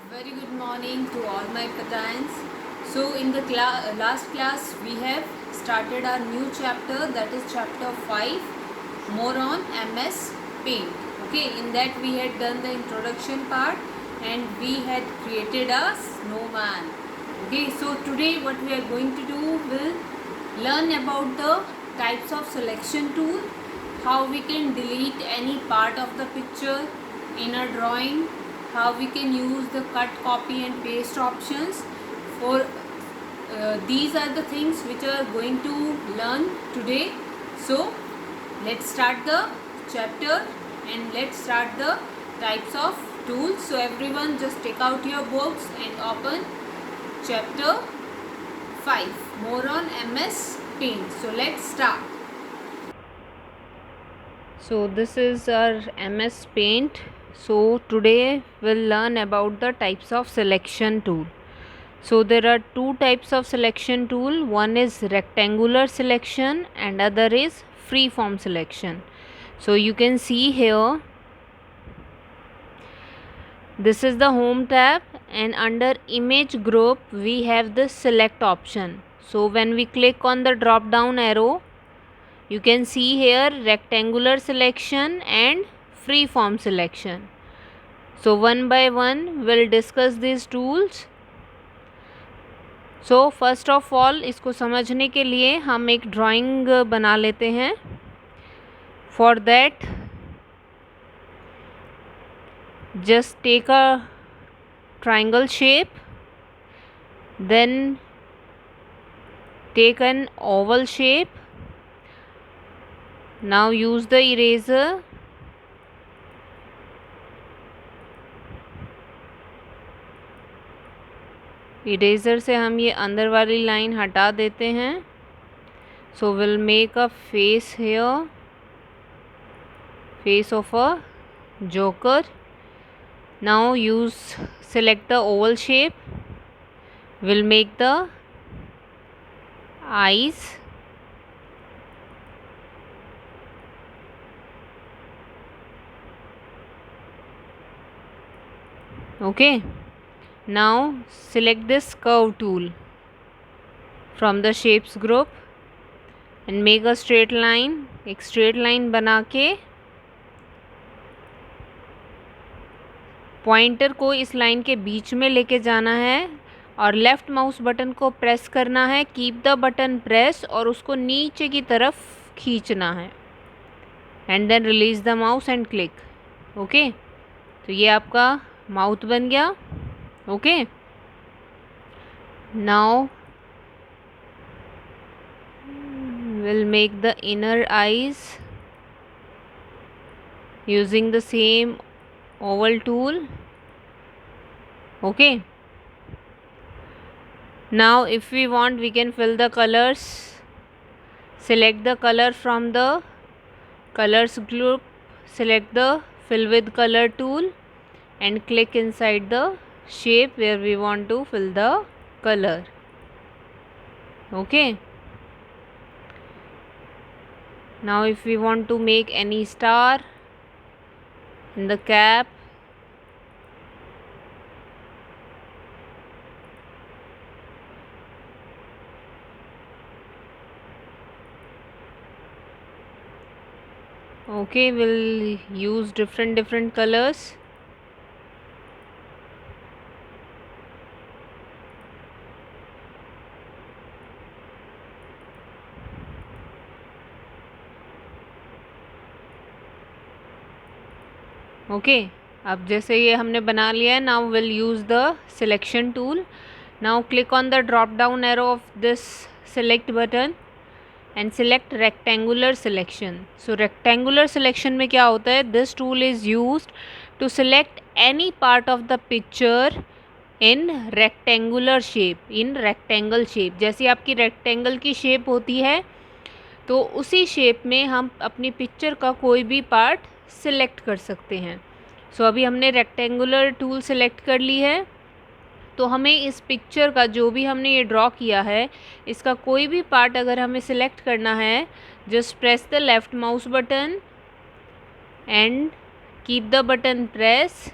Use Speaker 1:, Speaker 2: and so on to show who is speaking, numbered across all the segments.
Speaker 1: Very good morning to all my patans. So in the last class we have started our new chapter, that is chapter 5, more on MS Paint. Okay, in that we had done the introduction part and we had created a snowman. Okay, so today what we are going to do will learn about the types of selection tool, how we can delete any part of the picture in a drawing, how we can use the cut, copy and paste options. For these are the things which are going to learn today. So let's start the chapter and let's start the types of tools. So everyone just take out your books and open chapter 5, more on MS Paint. So let's start. So this is our MS Paint. So today we'll learn about the types of selection tool. So there are two types of selection tool. One is rectangular selection and other is freeform selection. So you can see here, this is the home tab and under image group we have the select option. So when we click on the drop down arrow, you can see here rectangular selection and freeform selection. So one by one we'll discuss these tools. So first of all इसको समझने के लिए हम एक drawing बना लेते हैं. For that just take a triangle shape, then take an oval shape. Now use the eraser. Eraser से हम ये अंदर वाली लाइन हटा देते हैं. So will make a face hair, face of a joker. Now use select the oval shape. We'll make the eyes. Okay. Now select this curve tool from the shapes group and make a straight line. एक straight line बना के pointer को इस line के बीच में लेके जाना है और लेफ़्ट माउस बटन को प्रेस करना है. कीप द बटन प्रेस और उसको नीचे की तरफ खींचना है and then release the mouse and click. Okay, तो ये आपका माउथ बन गया. Okay, now we'll make the inner eyes using the same oval tool. Okay, now if we want we can fill the colors. Select the color from the colors group, select the fill with color tool and click inside the shape where we want to fill the color. Okay, now if we want to make any star in the cap, okay, we'll use different colors. Okay, अब जैसे ये हमने बना लिया है, now will use the selection tool. Now click on the drop down arrow of this select button and select rectangular selection. So rectangular selection में क्या होता है, this tool is used to select any part of the picture in rectangular shape, in rectangle shape. जैसी आपकी rectangle की shape होती है तो उसी शेप में हम अपनी पिक्चर का कोई भी पार्ट सिलेक्ट कर सकते हैं. सो अभी हमने रेक्टेंगुलर टूल सेलेक्ट कर ली है, तो हमें इस पिक्चर का जो भी हमने ये ड्रॉ किया है इसका कोई भी पार्ट अगर हमें सिलेक्ट करना है, just press the left mouse button and keep the button press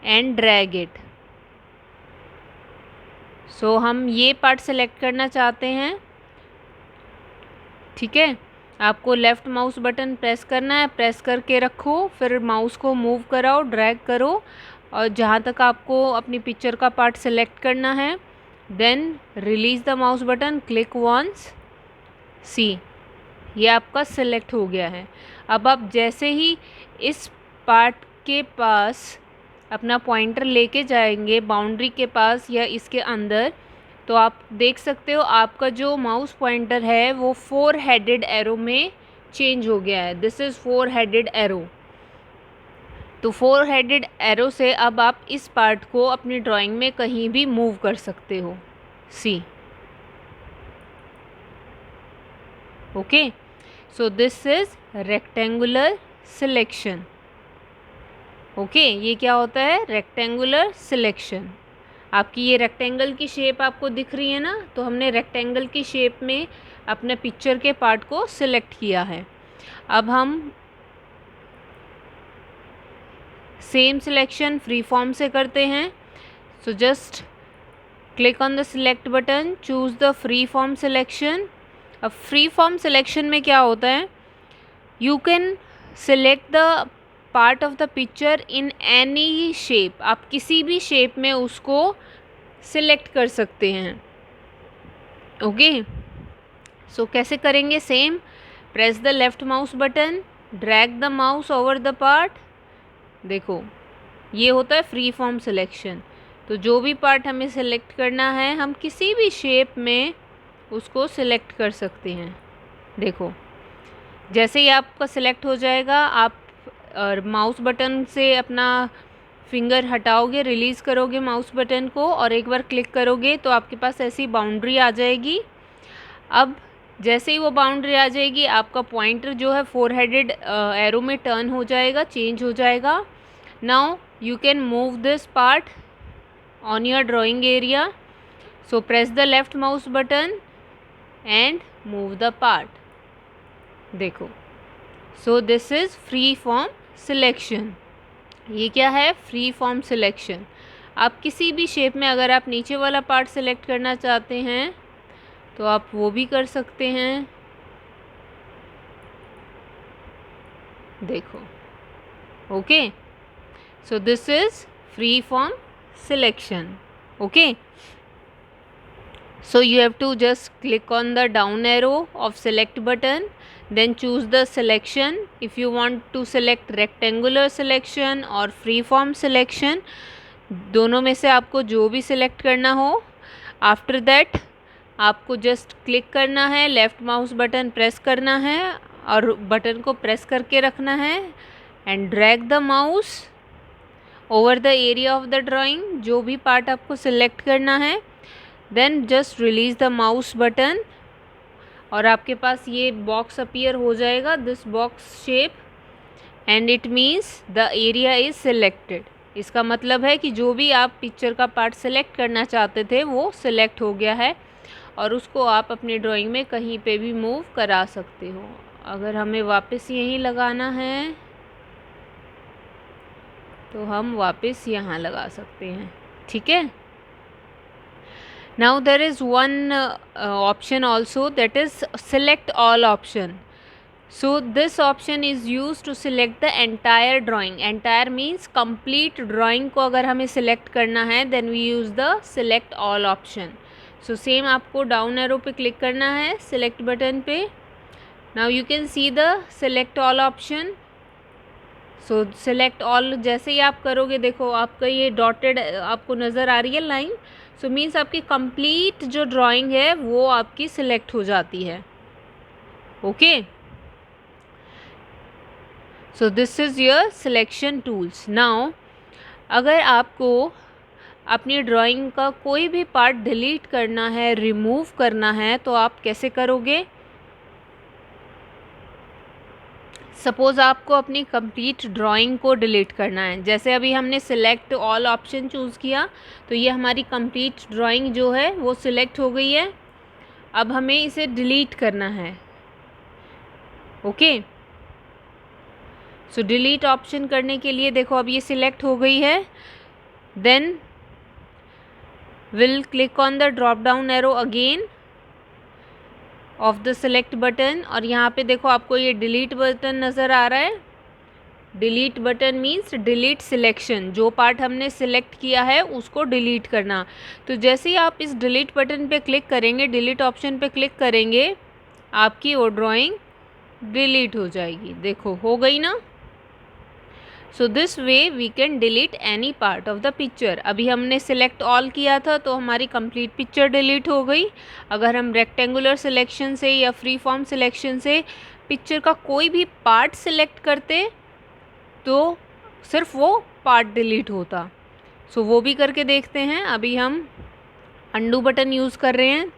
Speaker 1: and drag it. So हम ये पार्ट सेलेक्ट करना चाहते हैं, ठीक है। आपको लेफ़्ट माउस बटन प्रेस करना है, प्रेस करके रखो, फिर माउस को मूव कराओ, ड्रैग करो और जहाँ तक आपको अपनी पिक्चर का पार्ट सेलेक्ट करना है, then release the mouse button, click once, see ये आपका सेलेक्ट हो गया है। अब आप जैसे ही इस पार्ट के पास अपना पॉइंटर लेके जाएंगे बाउंड्री के पास या इसके अंदर, तो आप देख सकते हो आपका जो माउस पॉइंटर है वो 4 हेडेड एरो में चेंज हो गया है। This is 4 headed arrow. तो 4 हेडेड एरो से अब आप इस पार्ट को अपनी ड्राइंग में कहीं भी मूव कर सकते हो। See okay, so this is rectangular selection. Okay, ये क्या होता है? Rectangular selection. आपकी ये रेक्टेंगल की शेप आपको दिख रही है ना, तो हमने रेक्टेंगल की शेप में अपने पिक्चर के पार्ट को सिलेक्ट किया है। अब हम सेम सिलेक्शन फ्री फॉर्म से करते हैं। So just click on the select button, choose the free form selection. अब फ्री फॉर्म सिलेक्शन में क्या होता है, you can select the part of the picture in any shape. आप किसी भी शेप में उसको सिलेक्ट कर सकते हैं। ओके, सो कैसे करेंगे? Same, press the left mouse button, drag the mouse over the part. देखो ये होता है फ्री फॉर्म सिलेक्शन। तो जो भी पार्ट हमें सिलेक्ट करना है हम किसी भी शेप में उसको सिलेक्ट कर सकते हैं। देखो जैसे ही आपका सिलेक्ट हो जाएगा, आप माउस बटन से अपना फिंगर हटाओगे, रिलीज़ करोगे माउस बटन को और एक बार क्लिक करोगे तो आपके पास ऐसी बाउंड्री आ जाएगी। अब जैसे ही वो बाउंड्री आ जाएगी, आपका पॉइंटर जो है 4 हेडेड एरो में टर्न हो जाएगा, चेंज हो जाएगा। Now you can move this part on your drawing area. So press the left mouse button and move the part. देखो, so this is free form selection. ये क्या है? Free form selection. आप किसी भी शेप में अगर आप नीचे वाला पार्ट सिलेक्ट करना चाहते हैं तो आप वो भी कर सकते हैं। देखो, okay, so this is free form selection. Okay, so you have to just click on the down arrow of select button, then choose the selection. If you want to select rectangular selection or free form selection, दोनों में से आपको जो भी select करना हो, after that आपको just click करना है, लेफ़्ट माउस बटन प्रेस करना है और बटन को प्रेस करके रखना है and drag the mouse over the area of the drawing. जो भी पार्ट आपको सिलेक्ट करना है, then just release the mouse button और आपके पास ये बॉक्स अपीयर हो जाएगा, this box shape, and it means the area is selected. इसका मतलब है कि जो भी आप पिक्चर का पार्ट सेलेक्ट करना चाहते थे वो सिलेक्ट हो गया है और उसको आप अपनी ड्राइंग में कहीं पे भी मूव करा सकते हो। अगर हमें वापस यहीं लगाना है तो हम वापस यहाँ लगा सकते हैं, ठीक है। Now there is one option also, that is select all option. So this option is used to select the entire drawing. Entire means complete drawing को अगर हमें select करना है then we use the select all option. So same आपको down arrow पे click करना है select button पे. Now you can see the select all option. So select all जैसे ही आप करोगे, देखो आपका ये dotted आपको नज़र आ रही है लाइन, सो मीन्स आपकी कंप्लीट जो ड्राइंग है वो आपकी सिलेक्ट हो जाती है। Okay, so this is your selection tools. Now अगर आपको अपनी ड्राइंग का कोई भी पार्ट डिलीट करना है, रिमूव करना है, तो आप कैसे करोगे? सपोज़ आपको अपनी कंप्लीट ड्राइंग को डिलीट करना है, जैसे अभी हमने सिलेक्ट ऑल ऑप्शन चूज़ किया तो ये हमारी कंप्लीट ड्राइंग जो है वो सिलेक्ट हो गई है। अब हमें इसे डिलीट करना है। ओके, सो डिलीट ऑप्शन करने के लिए देखो अब ये सिलेक्ट हो गई है, then We'll click on the drop down arrow again of the select button और यहाँ पे देखो आपको ये delete बटन नज़र आ रहा है. Delete button means delete selection, जो पार्ट हमने सिलेक्ट किया है उसको डिलीट करना. तो जैसे ही आप इस डिलीट बटन पे क्लिक करेंगे, डिलीट ऑप्शन पे क्लिक करेंगे, आपकी वो ड्राइंग डिलीट हो जाएगी. देखो हो गई ना. So this way we can delete any part of the picture. अभी हमने सिलेक्ट ऑल किया था तो हमारी कंप्लीट पिक्चर डिलीट हो गई. अगर हम रेक्टेंगुलर सिलेक्शन से या फ्री फॉर्म सिलेक्शन से पिक्चर का कोई भी पार्ट सिलेक्ट करते तो सिर्फ वो पार्ट डिलीट होता. सो वो भी करके देखते हैं. अभी हम अंडू बटन यूज़ कर रहे हैं.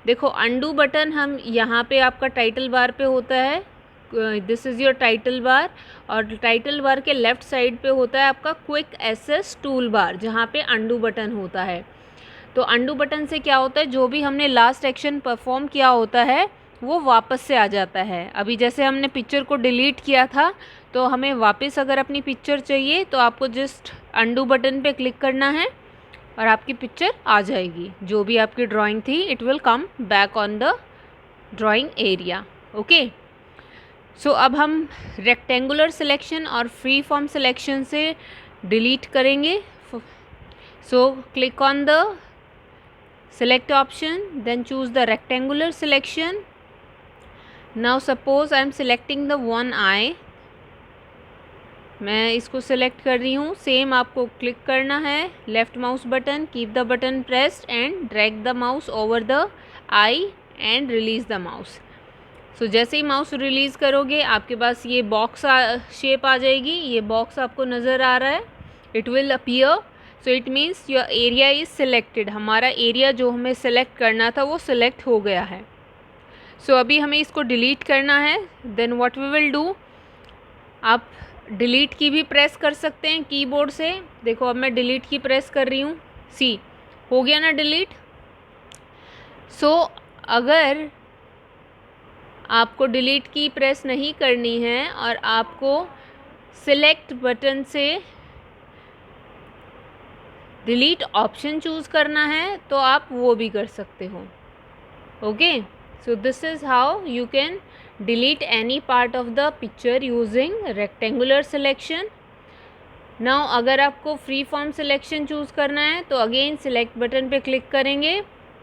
Speaker 1: देखो अंडू बटन हम यहाँ पे आपका टाइटल बार पे होता है. This is your title bar और टाइटल बार के लेफ़्ट साइड पे होता है आपका क्विक एसेस टूल बार, जहाँ पे अंडू बटन होता है. तो अंडू बटन से क्या होता है, जो भी हमने लास्ट एक्शन परफॉर्म किया होता है वो वापस से आ जाता है. अभी जैसे हमने पिक्चर को डिलीट किया था तो हमें वापस अगर अपनी पिक्चर चाहिए तो आपको जस्ट अंडू बटन पे क्लिक करना है और आपकी पिक्चर आ जाएगी. जो भी आपकी ड्राइंग थी it will come back on the drawing area. Okay. So अब हम रेक्टेंगुलर सिलेक्शन और फ्री फॉर्म सिलेक्शन से डिलीट करेंगे. So click on the select option, then choose the rectangular selection. Now suppose I am selecting the one eye. मैं इसको select कर रही हूँ. सेम आपको क्लिक करना है, left mouse button, keep the button pressed and drag the mouse over the eye and release the mouse. So जैसे ही माउस रिलीज़ करोगे आपके पास ये बॉक्स शेप आ जाएगी. ये बॉक्स आपको नज़र आ रहा है. It will appear. So it means your area is selected. हमारा एरिया जो हमें सेलेक्ट करना था वो सिलेक्ट हो गया है. सो अभी हमें इसको डिलीट करना है. Then what we will do, आप डिलीट की भी प्रेस कर सकते हैं कीबोर्ड से. देखो अब मैं डिलीट की प्रेस कर रही हूँ. सी हो गया ना डिलीट. सो अगर आपको डिलीट की प्रेस नहीं करनी है और आपको सिलेक्ट बटन से डिलीट ऑप्शन चूज़ करना है तो आप वो भी कर सकते हो. Okay. So this is how you can delete any part of the picture using rectangular selection. Now अगर आपको free form selection चूज़ करना है तो अगेन select बटन पे क्लिक करेंगे,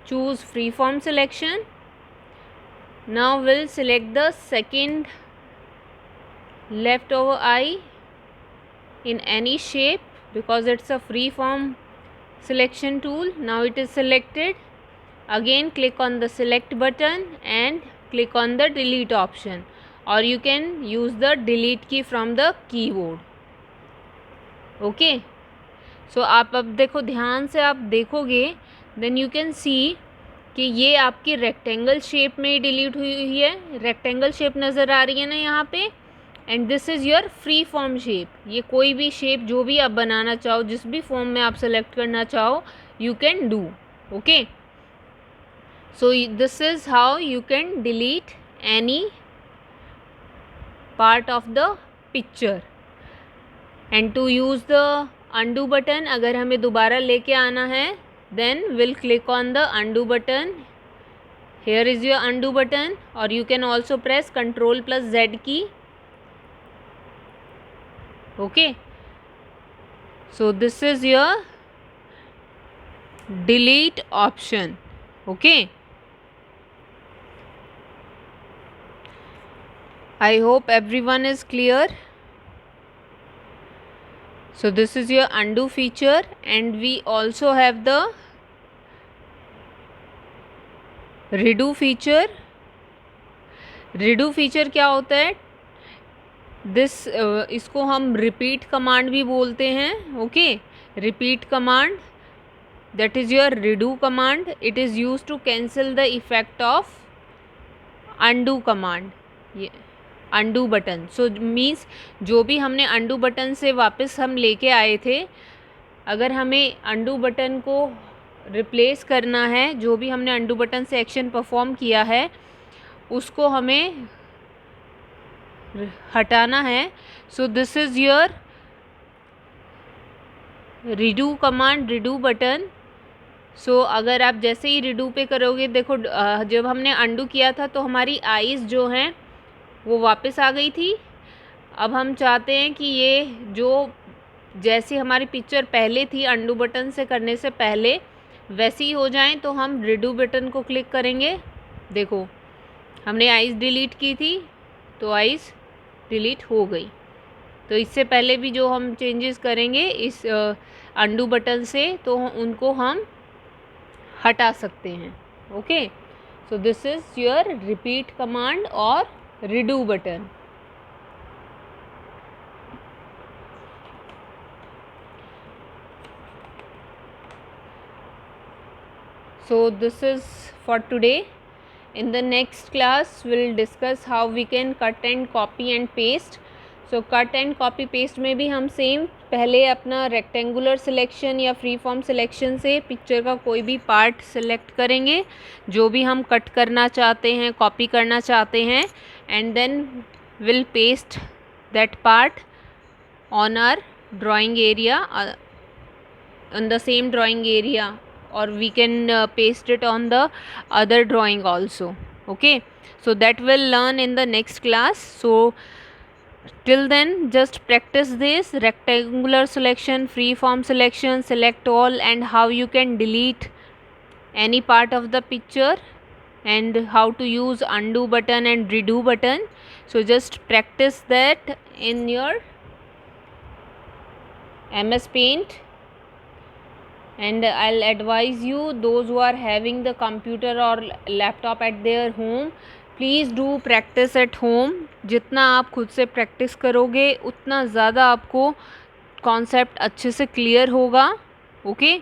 Speaker 1: choose free form selection. Now we'll select the second leftover eye in any shape because it's a free form selection tool. Now it is selected. Again click on the select button and click on the delete option or you can use the delete key from the keyboard. Okay. So आप अब देखो, ध्यान से आप देखोगे then you can see कि ये आपकी रेक्टेंगल शेप में डिलीट हुई है. रेक्टेंगल शेप नज़र आ रही है ना यहाँ पे. And this is your free form shape. ये कोई भी शेप जो भी आप बनाना चाहो, जिस भी फॉर्म में आप सेलेक्ट करना चाहो, you can do. Okay. So this is how you can delete any part of the picture. And to use the undo button, अगर हमें दोबारा लेके आना है then we'll click on the undo button. Here is your undo button or you can also press Ctrl plus Z key. Okay. So this is your delete option. Okay. I hope everyone is clear. So this is your undo feature and we also have the redo feature. redo feature क्या होता है, इसको हम repeat command भी बोलते हैं. Okay. repeat command, that is your redo command. It is used to cancel the effect of undo command. Undo button. So means जो भी हमने अंडू बटन से वापस हम लेके आए थे, अगर हमें अंडू बटन को रिप्लेस करना है, जो भी हमने अंडू बटन से एक्शन परफॉर्म किया है उसको हमें हटाना है. So this is your redo command, redo button. So अगर आप जैसे ही रिडू पे करोगे, देखो जब हमने अंडू किया था तो हमारी आईज़ जो हैं वो वापस आ गई थी। अब हम चाहते हैं कि ये जो जैसी हमारी पिक्चर पहले थी अंडू बटन से करने से पहले वैसी ही हो जाए, तो हम रिडू बटन को क्लिक करेंगे। देखो हमने आईज़ डिलीट की थी तो आईज़ डिलीट हो गई। तो इससे पहले भी जो हम चेंजेस करेंगे इस अंडू बटन से तो उनको हम हटा सकते हैं। Okay, so this is your repeat command और redo button. So this is for today. In the next class we'll discuss how we can cut and copy and paste. So cut and copy paste में भी हम same पहले अपना rectangular selection या free form selection से picture का कोई भी पार्ट सेलेक्ट करेंगे जो भी हम कट करना चाहते हैं, कॉपी करना चाहते हैं, and then will paste that part on our drawing area, on the same drawing area, or we can paste it on the other drawing also. Okay, so that we'll learn in the next class. So till then just practice this rectangular selection, free form selection, select all, and how you can delete any part of the picture, and how to use undo button and redo button. So just practice that in your MS Paint, and I'll advise you, those who are having the computer or laptop at their home, please do practice at home. जितना आप खुद से practice करोगे उतना ज़्यादा आपको concept अच्छे से क्लियर होगा. Okay,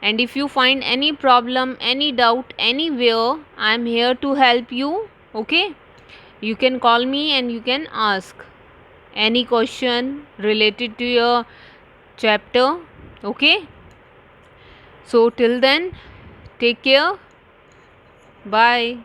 Speaker 1: and if you find any problem, any doubt anywhere, I am here to help you. Okay, you can call me and you can ask any question related to your chapter. Okay, so till then, take care, bye.